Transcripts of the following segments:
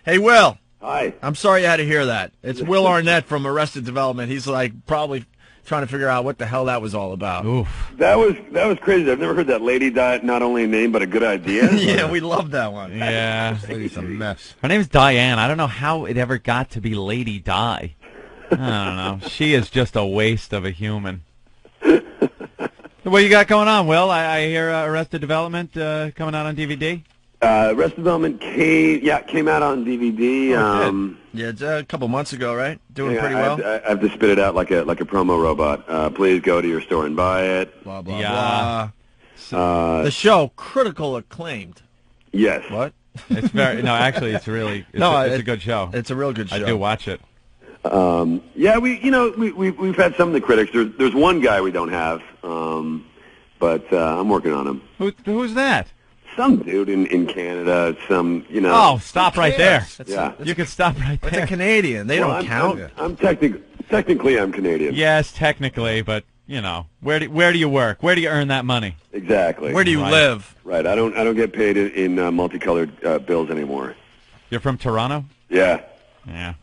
Hey, Will. Hi. I'm sorry you had to hear that. It's Will Arnett from Arrested Development. He's probably trying to figure out what the hell that was all about. Oof. That was crazy. I've never heard that lady die. Not only a name, but a good idea. Yeah, we love that one. Yeah. This lady's a mess. Her name's Diane. I don't know how it ever got to be Lady Di. I don't know. She is just a waste of a human. What you got going on, Will? I hear Arrested Development coming out on DVD. Arrested Development came out on DVD. Yeah, it's a couple months ago, right? Doing pretty I well. have to spit it out like a promo robot. Please go to your store and buy it. Blah, blah, Yeah. blah. The show, critical acclaimed. Yes. What? It's very actually, it's a good show. It's a real good show. I do watch it. Yeah, we've had some of the critics. There's one guy we don't have, but I'm working on him. Who's that? Some dude in Canada. Oh, stop right there. Yeah. You can stop right It's there. a Canadian. They don't count. I'm technically I'm Canadian. Yes, technically, but where do you work? Where do you earn that money? Exactly. Where do you live? Right. I don't get paid in multicolored bills anymore. You're from Toronto? Yeah. Yeah.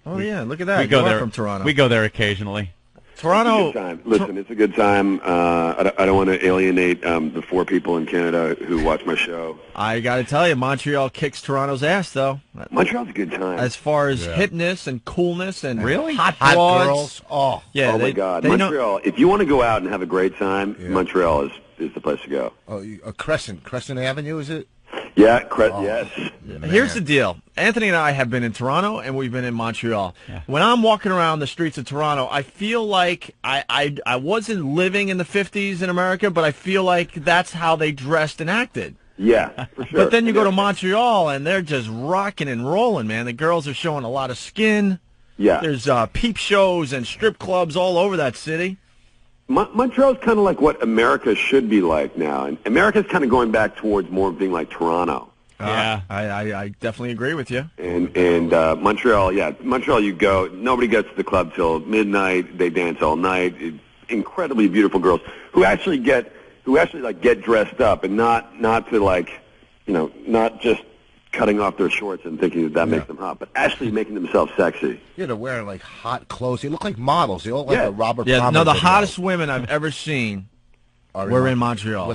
Oh, yeah, look at that. We go You are there from Toronto. We go there occasionally. Toronto. It's a good time. Listen, it's a good time. I don't want to alienate the 4 people in Canada who watch my show. I got to tell you, Montreal kicks Toronto's ass, though. Montreal's a good time. As far as hipness and coolness and Really? hot Hot broads. girls. Oh. Yeah, Oh my God, Montreal! If you want to go out and have a great time, Montreal is the place to go. Oh, Crescent Avenue, is it? Yeah, yes. Here's the deal. Anthony and I have been in Toronto, and we've been in Montreal. Yeah. When I'm walking around the streets of Toronto, I feel like I wasn't living in the 50s in America, but I feel like that's how they dressed and acted. Yeah, for sure. But then you go to Montreal, and they're just rocking and rolling, man. The girls are showing a lot of skin. Yeah. There's peep shows and strip clubs all over that city. Montreal's kind of like what America should be like now, and America's kind of going back towards more being like Toronto. Yeah. I definitely agree with you. And Montreal, you go. Nobody gets to the club till midnight. They dance all night. Incredibly beautiful girls who actually get dressed up, and not just cutting off their shorts and thinking that makes them hot, but actually making themselves sexy. Yeah, they're wearing like hot clothes. They look like models. They all look like a Robert Yeah, Palmer no, the video. hottest women I've ever seen were in Montreal.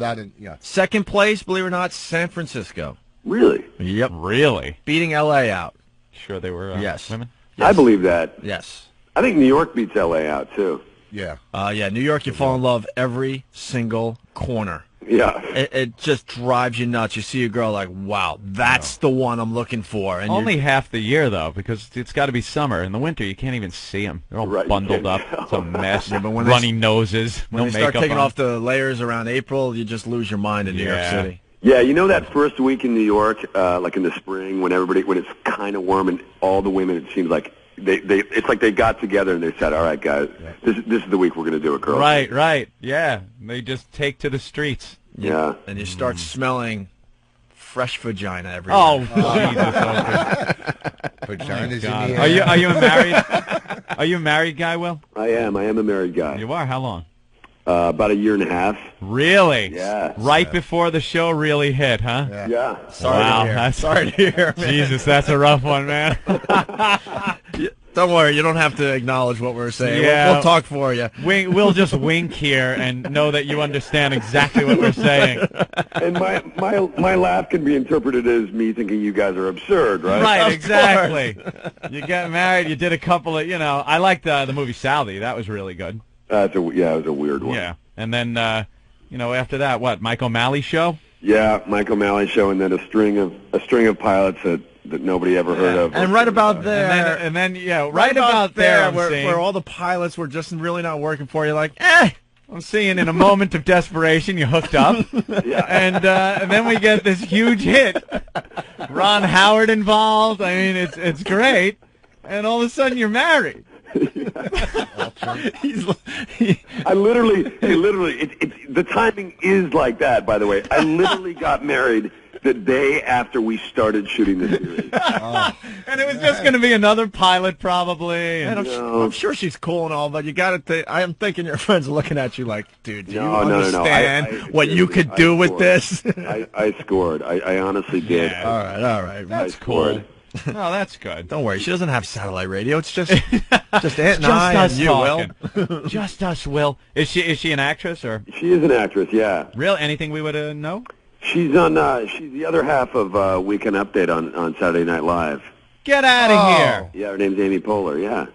Second place, believe it or not, San Francisco. Really? Yep. Really? Beating L.A. out. Sure they were Yes. women? Yes. I believe that. Yes. I think New York beats L.A. out too. Yeah. Yeah, New York, you fall in love every single corner. Yeah. It just drives you nuts. You see a girl like, wow, that's the one I'm looking for. And Only half the year, though, because it's got to be summer. In the winter, you can't even see them. They're all bundled up. It's a mess. but when runny noses. When no they start makeup taking on. off the layers around April, you just lose your mind in New York City. Yeah, you know that first week in New York, like in the spring, when it's kind of warm and all the women, it seems like it's like they got together and they said, all right, guys, this is the week we're going to do it, girls. Right. Yeah. They just take to the streets. Yeah. And you start smelling fresh vagina everywhere. Oh, Jesus. Vaginas in the air. Are you married? Are you a married guy, Will? I am a married guy. You are? How long? About a year and a half. Really? Yeah. Right before the show really hit, huh? Yeah. Sorry to hear, man. Jesus, that's a rough one, man. Don't worry, you don't have to acknowledge what we're saying. Yeah. We'll talk for you. We'll just wink here and know that you understand exactly what we're saying. And my laugh can be interpreted as me thinking you guys are absurd, right? Right, exactly. You got married, you did a couple of, I liked the movie Sally. That was really good. It was a weird one. Yeah. And then, after that, what, Mike O'Malley show? Yeah, Mike O'Malley show, and then a string of pilots that nobody ever heard of. And right about there, right about there, where all the pilots were just really not working for you, like, I'm seeing in a moment of desperation you hooked up, and then we get this huge hit. Ron Howard involved. I mean, it's great, and all of a sudden you're married. I literally, the timing is like that. By the way, I literally got married the day after we started shooting the series. And it was just going to be another pilot, probably. And I'm sure she's cool and all, but you got to think. I am thinking your friends are looking at you like, dude, do you understand what you could do with this? I scored. I honestly did. All right. That's cool. Oh, that's good. Don't worry, she doesn't have satellite radio. It's just Aunt and I us and you, talking. Will. Just us, Will. Is she an actress or She is an actress, yeah. real? Anything we would know? She's on. She's the other half of Weekend Update on Saturday Night Live. Get out of Oh. here. Yeah, her name's Amy Poehler. Yeah.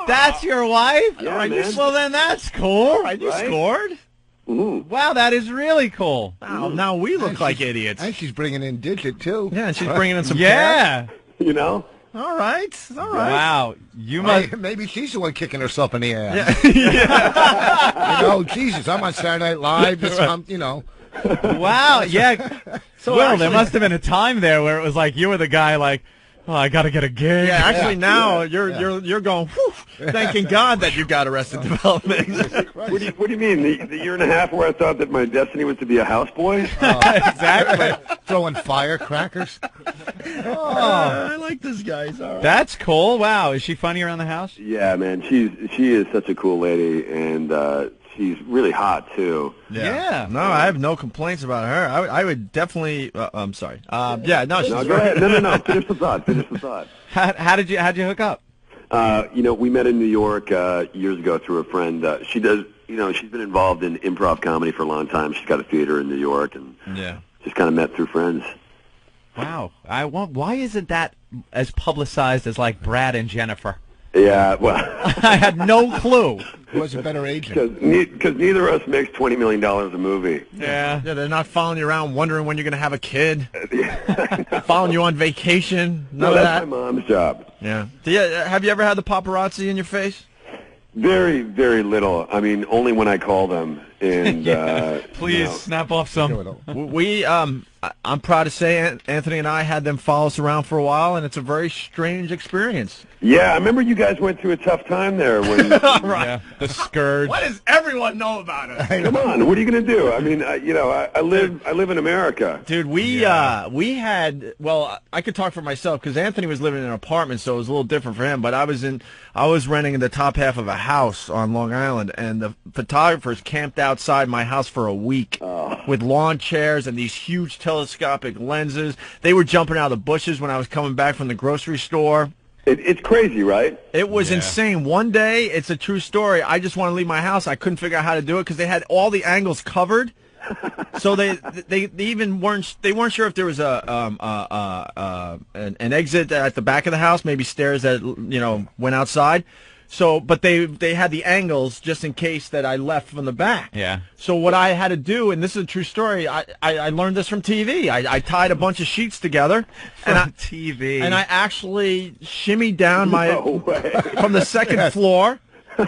That's your wife? Yeah, All right, man. Well, then that's cool. All right, you Right? scored. Mm-hmm. Wow, that is really cool. Now we look like idiots. And she's bringing in Digit, too. Yeah, and she's bringing in some cash. Yeah. You know. All right. Wow. You must. Maybe she's the one kicking herself in the ass. Yeah. You know, Jesus, I'm on Saturday Night Live. You know. Wow. Yeah. So Will, actually, there must have been a time there where it was like you were the guy like, oh, I got to get a gig. Yeah, actually now you're going, whew, thanking God that you got Arrested Development. What do you mean? The year and a half where I thought that my destiny was to be a houseboy? Exactly. Throwing firecrackers. I like this guy. All right. That's cool. Wow. Is she funny around the house? Yeah, man. She is such a cool lady, and she's really hot too. Yeah. No, I have no complaints about her. I would definitely. I'm sorry. Yeah. No. She's No, go ahead. No. Finish the thought. How'd you hook up? We met in New York years ago through a friend. She does. She's been involved in improv comedy for a long time. She's got a theater in New York, and Yeah. just kind of met through friends. Wow. Why isn't that as publicized as like Brad and Jennifer? Yeah, well, I had no clue. Who has a better agent? because neither of us makes $20 million a movie. Yeah. Yeah, they're not following you around wondering when you're going to have a kid. Following you on vacation. None No, of that's that. my mom's job. Yeah. Have you ever had the paparazzi in your face? Very, very little. I mean, only when I call them. And Please snap off some. I'm proud to say Anthony and I had them follow us around for a while, and it's a very strange experience. Yeah, I remember you guys went through a tough time there. When Yeah. The scourge. What does everyone know about us? come on, what are you going to do? I mean, I live in America. Dude, we had, well, I could talk for myself because Anthony was living in an apartment, so it was a little different for him. But I was renting in the top half of a house on Long Island, and the photographers camped outside my house for a week with lawn chairs and these huge telescopic lenses. They were jumping out of the bushes when I was coming back from the grocery store. It's crazy, right? It was insane. One day, it's a true story. I just wanted to leave my house. I couldn't figure out how to do it because they had all the angles covered. So they even weren't sure if there was an exit at the back of the house, maybe stairs that went outside. So, but they had the angles just in case that I left from the back. Yeah. So what I had to do, and this is a true story, I learned this from TV. I tied a bunch of sheets together TV. and I actually shimmied down No way. from the second floor.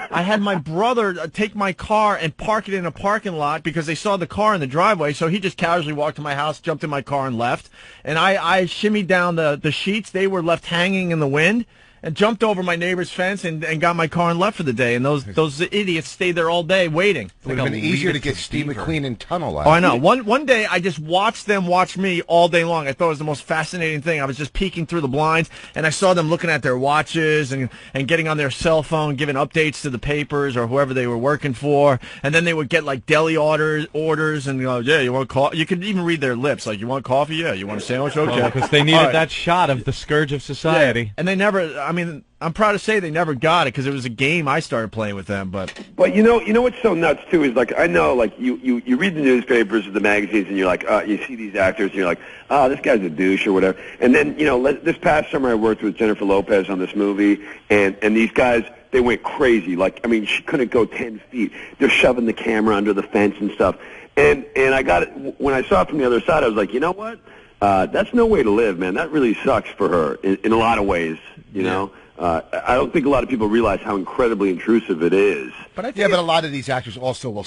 I had my brother take my car and park it in a parking lot because they saw the car in the driveway. So he just casually walked to my house, jumped in my car, and left. And I shimmied down the sheets. They were left hanging in the wind. And jumped over my neighbor's fence and got my car and left for the day. And those idiots stayed there all day waiting. It would have been easier to get Steve McQueen in tunnel out. Oh, I know. One day, I just watched them watch me all day long. I thought it was the most fascinating thing. I was just peeking through the blinds, and I saw them looking at their watches and getting on their cell phone, giving updates to the papers or whoever they were working for. And then they would get, like, deli orders and go, yeah, you want coffee? You could even read their lips. Like, you want coffee? Yeah. You want a sandwich? Okay. Because they needed that shot of the scourge of society. Yeah. And they never, I mean, I'm proud to say they never got it because it was a game I started playing with them. But you know what's so nuts too is like I know like you read the newspapers or the magazines and you're like you see these actors and you're like this guy's a douche or whatever. And then this past summer I worked with Jennifer Lopez on this movie and these guys they went crazy. Like I mean she couldn't go 10 feet. They're shoving the camera under the fence and stuff. And I got it when I saw it from the other side. I was like, you know what? That's no way to live, man. That really sucks for her in a lot of ways. You know. I don't think a lot of people realize how incredibly intrusive it is. I think but a lot of these actors also will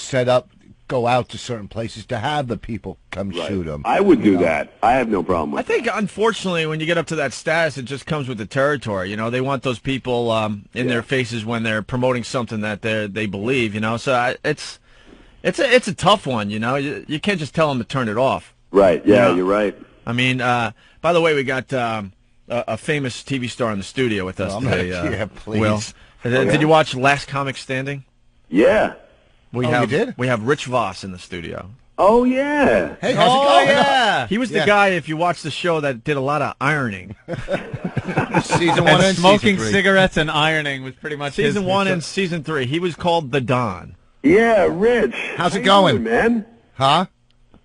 go out to certain places to have the people come shoot them. I would do that. I have no problem with I think, unfortunately, when you get up to that status, it just comes with the territory. They want those people in their faces when they're promoting something that they believe. So it's a tough one. You can't just tell them to turn it off. Right. Yeah, you're right. I mean, by the way, we got a famous TV star in the studio with us today. Yeah, please. Will. Did you watch Last Comic Standing? Yeah. We you did? We have Rich Voss in the studio. Oh yeah. Hey, how's it Oh going? yeah. He was the Yeah. guy, if you watch the show, that did a lot of ironing. Season 1 And and smoking season 3. cigarettes and ironing was pretty much his Season 1 and Season 3. He was called the Don. Yeah, Rich. How's it How you going? doing, man? Huh?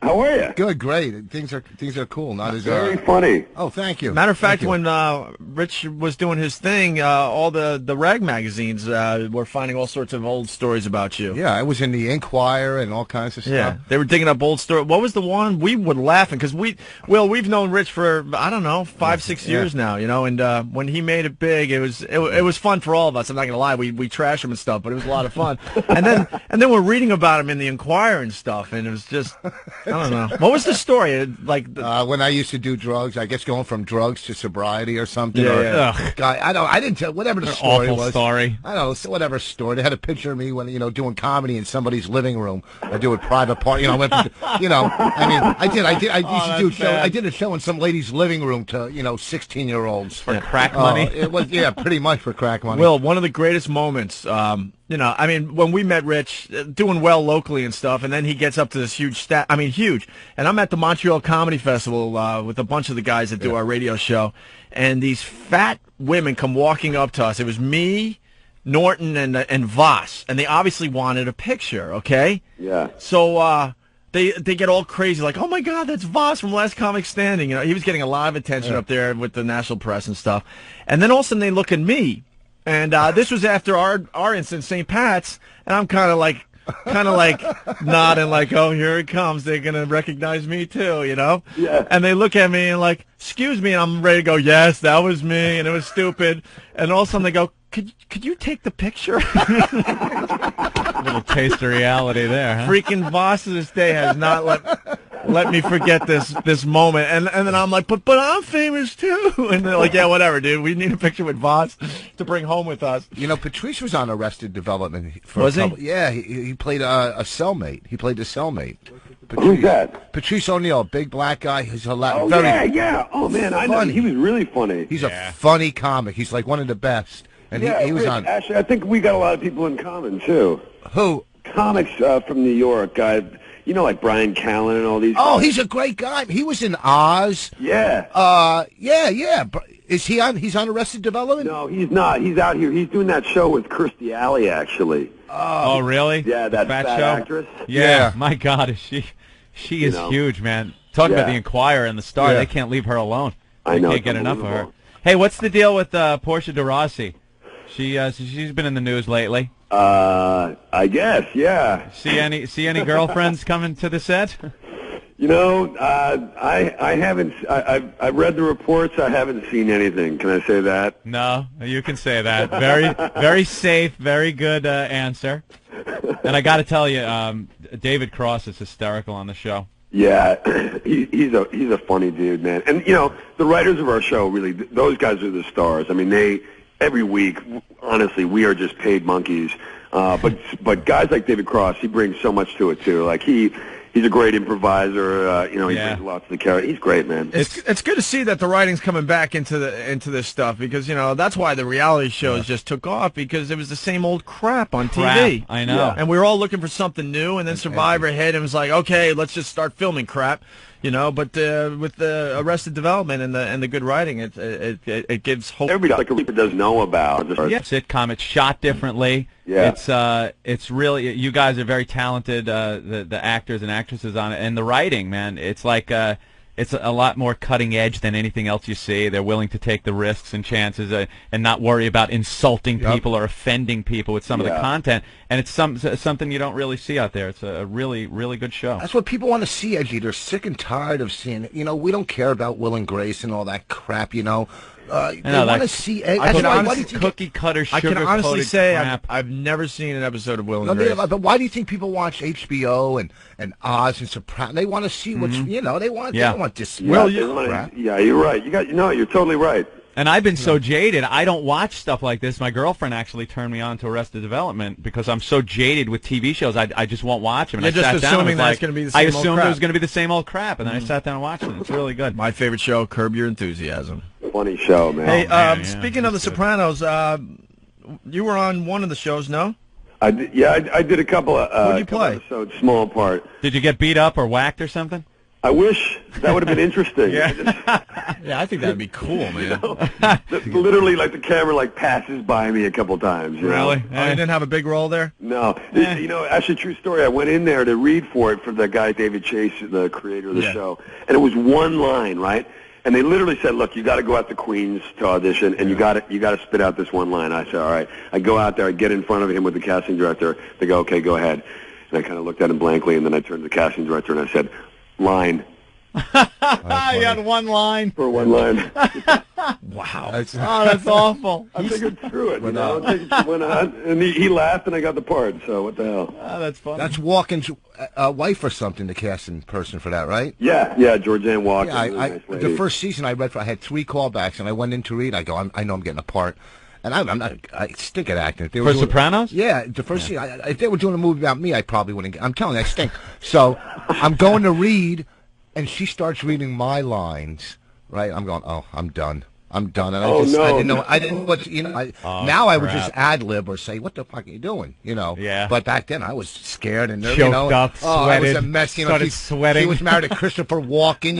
How are you? Good, great. Things are cool. Not as Very funny. Oh, thank you. Matter of fact, Thank you. when Rich was doing his thing, all the rag magazines were finding all sorts of old stories about you. Yeah, I was in the Inquirer and all kinds of Yeah, stuff. they were digging up old stories. What was the one we would laughing because we've known Rich for I don't know 5-6 years now, you know. And when he made it big, it was fun for all of us. I'm not gonna lie, we trash him and stuff, but it was a lot of fun. and then we're reading about him in the Inquirer and stuff, and it was just I don't know. What was the story? When I used to do drugs, I guess going from drugs to sobriety or something. Yeah, or, yeah. Ugh. Guy, I didn't tell whatever the story Awful was. story. I don't know, whatever story. They had a picture of me when doing comedy in somebody's living room. I do a private party. I went, I mean, I used to do a show. bad. I did a show in some lady's living room to 16-year-olds For crack money. It was pretty much for crack money. Will, one of the greatest moments, I mean, when we met Rich, doing well locally and stuff, and then he gets up to this huge huge. And I'm at the Montreal Comedy Festival with a bunch of the guys that do our radio show, and these fat women come walking up to us. It was me, Norton, and Voss, and they obviously wanted a picture, okay? Yeah. So they get all crazy, like, oh my God, that's Voss from Last Comic Standing. You know, he was getting a lot of attention up there with the national press and stuff. And then all of a sudden they look at me, and this was after our incident, St. Pat's, and I'm kind of like nodding, like, oh, here it comes. They're gonna recognize me too, you know? Yeah. And they look at me and like, excuse me, and I'm ready to go. Yes, that was me, and it was stupid. And all of a sudden they go, could you take the picture? A little taste of reality there, huh? Freaking Voss to this day has not let me forget this moment. And then I'm like, but I'm famous too. And they're like, yeah, whatever, dude. We need a picture with Voss to bring home with us. Patrice was on Arrested Development. Was he? Yeah, he played a cellmate. He played the cellmate. Who's that? Patrice O'Neill, big black guy. He's Oh very. yeah. Oh man, I know. funny. He was really funny. He's a funny comic. He's like one of the best. And he was Rich, on. Actually, I think we got a lot of people in common too. Who? Comics from New York, like Brian Callen and all these. Oh, guys. he's a great guy. He was in Oz. Yeah. Yeah. Is he on? He's on Arrested Development. No, he's not. He's out here. He's doing that show with Kirstie Alley, actually. Oh, really? Yeah, that fat fat show? actress. Yeah. My God, she is huge, man. Talk about the Inquirer and the Star. Yeah. They can't leave her alone. I They know, can't it's get enough of her. unbelievable. Hey, what's the deal with Portia de Rossi? She's been in the news lately. I guess, yeah. See any girlfriends coming to the set? I haven't. I read the reports. I haven't seen anything. Can I say that? No, you can say that. Very, very safe, very good answer. And I got to tell you, David Cross is hysterical on the show. Yeah, he's a funny dude, man. And the writers of our show, really, those guys are the stars. I mean, every week, honestly, we are just paid monkeys. But guys like David Cross, he brings so much to it too. Like he's a great improviser. He brings lots to the character. He's great, man. It's good to see that the writing's coming back into this stuff because that's why the reality shows just took off because it was the same old crap on TV. I know. Yeah. And we were all looking for something new, and then Survivor hit and was like, okay, let's just start filming crap. But with the Arrested Development and the good writing, it gives hope. Everybody does know about. Yeah, sitcom. It's shot differently. Yeah. It's really, you guys are very talented. The actors and actresses on it, and the writing, man. It's like it's a lot more cutting edge than anything else you see. They're willing to take the risks and chances and not worry about insulting people or offending people with some of the content. And it's something you don't really see out there. It's a really, really good show. That's what people want to see, Edgy. They're sick and tired of seeing it. We don't care about Will and Grace and all that crap, They want to see. I can honestly cookie cutter, I can honestly say crap. I've never seen an episode of Will and Grace. But why do you think people watch HBO and Oz and Sopranos? They want to see what's they don't want this. Crap. Yeah, you're right. You're totally right. And I've been so jaded. I don't watch stuff like this. My girlfriend actually turned me on to Arrested Development because I'm so jaded with TV shows. I just won't watch them. And You're I just sat down and assuming was that's like, going to be the I same old assumed crap. it was going to be the same old crap, and then I sat down and watched it. It's really good. My favorite show, Curb Your Enthusiasm. Funny show, man. Hey, man, speaking of The Sopranos, you were on one of the shows, no? I did a couple of What'd you couple play? episodes, small part. Did you get beat up or whacked or something? I wish that would have been interesting. Yeah, I think that'd be cool, man. Literally, like the camera like passes by me a couple times. You know? Really? Oh, you didn't have a big role there? No. You know, actually, true story. I went in there to read for it for the guy David Chase, the creator of the show, and it was one line, right? And they literally said, "Look, you got to go out to Queens to audition, and you got to spit out this one line." I said, "All right." I go out there, I get in front of him with the casting director. They go, "Okay, go ahead." And I kind of looked at him blankly, and then I turned to the casting director and I said, "Line." You had one line. For one line. Wow. That's awful. I figured through it. You know? Went on, and he laughed, and I got the part. So what the hell? That's funny. That's Walken's wife or something, the casting person for that, right? Yeah, Georgianne Walken. Yeah, really nice lady. the first season I read for, I had 3 callbacks, and I went in to read. I go, I know I'm getting a part. And I stink at acting. If they were For doing, Sopranos? Yeah, the first season. If they were doing a movie about me, I probably wouldn't. I'm telling you, I stink. So I'm going to read, and she starts reading my lines, right? I'm going, oh, I'm done. And I didn't know what, now I would just ad-lib or say, what the fuck are you doing, Yeah. But back then I was scared and Choked up, I was sweated, a mess, started sweating. She was married to Christopher Walken,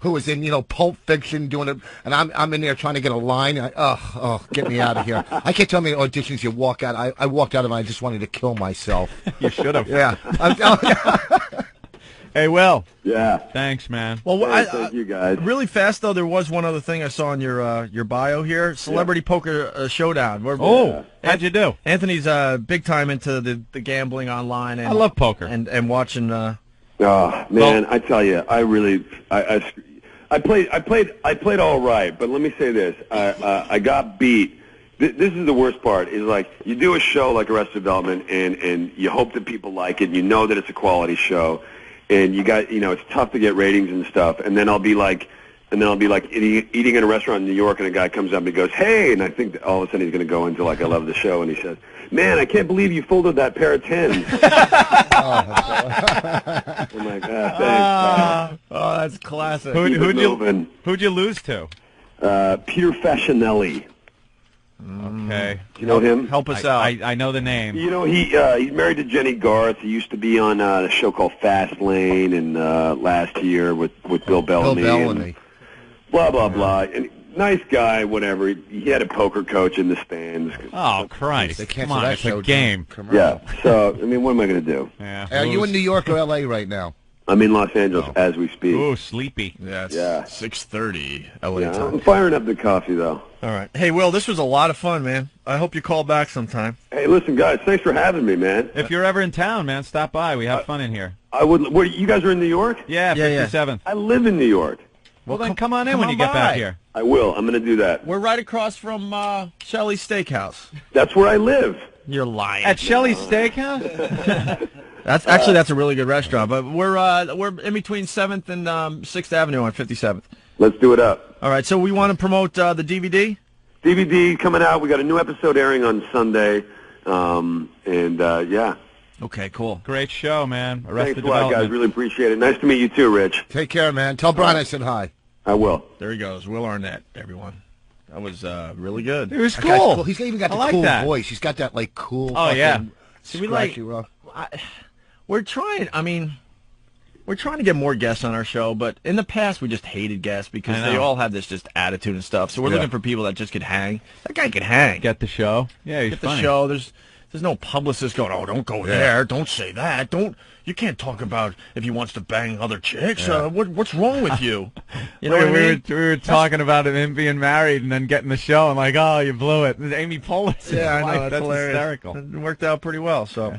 who was in, Pulp Fiction doing it, and I'm in there trying to get a line. Get me out of here. I can't tell me auditions you walk out. I walked out and I just wanted to kill myself. You should have. Yeah. I'm telling you. Hey, Will. Yeah. Thanks, man. Well, Thank you guys. Really fast though, there was one other thing I saw in your bio here: Celebrity Poker Showdown. How'd you do? Anthony's big time into the gambling online. And, I love poker and watching. Oh man, I tell you, I really, I played all right, but let me say this: I got beat. This is the worst part. Is like you do a show like Arrested Development, and you hope that people like it. And you know that it's a quality show. And you got, it's tough to get ratings and stuff. And then I'll be like eating in a restaurant in New York, and a guy comes up and he goes, "Hey," and I think that all of a sudden he's going to go into like, "I love the show," and he says, "Man, I can't believe you folded that pair of 10s." I'm like, thanks. Oh, that's classic. Who'd you lose to? Peter Facinelli. Okay. Do you know him? Help us out. I know the name. He's married to Jenny Garth. He used to be on a show called Fast Lane, and last year with Bill Bellamy. Bellamy. Blah blah blah. And nice guy, whatever. He had a poker coach in the stands. Oh Christ! They Come canceled on, that it's show. a game. Yeah. So what am I going to do? Yeah. Are you in New York or L.A. right now? I'm in Los Angeles as we speak. Ooh, sleepy. Yeah, it's Yeah. 6:30 LA Yeah, time. I'm firing up the coffee though. All right. Hey, Will, this was a lot of fun, man. I hope you call back sometime. Hey, listen, guys, thanks for having me, man. If you're ever in town, man, stop by. We have fun in here. I would. Where you guys are in New York? Yeah, Yeah. 57th. I live in New York. Well, then come on in come when on you get back by. here. I will. I'm going to do that. We're right across from Shelley's Steakhouse. That's where I live. You're lying. At Shelley's Steakhouse? That's actually that's a really good restaurant. But we're in between 7th and 6th Avenue on 57th. Let's do it up. All right. So we want to promote the DVD. DVD coming out. We got a new episode airing on Sunday. Yeah. Okay. Cool. Great show, man. Thanks Arrested a lot, guys. Development. Really appreciate it. Nice to meet you too, Rich. Take care, man. Tell Brian I said hi. I will. There he goes. Will Arnett. Everyone. That was really good. It was That guy's cool. He's even got I the like cool that. voice. He's got that cool. Oh, yeah. fucking See, we like. scratchy rough. We're trying. I mean, we're trying to get more guests on our show, but in the past we just hated guests because I know. they all had this just attitude and stuff. So we're Yeah. looking for people that just could hang. That guy could hang. Get the show. Yeah, he's Get the funny. show. There's no publicist going, "Oh, don't go there. Don't say that. You can't talk about if he wants to bang other chicks. What's wrong with you?" You know what I mean? We were talking about him being married and then getting the show. I'm like, oh, you blew it. Amy Poehler's Yeah, I know. wife. That's hilarious. hysterical. It worked out pretty well. So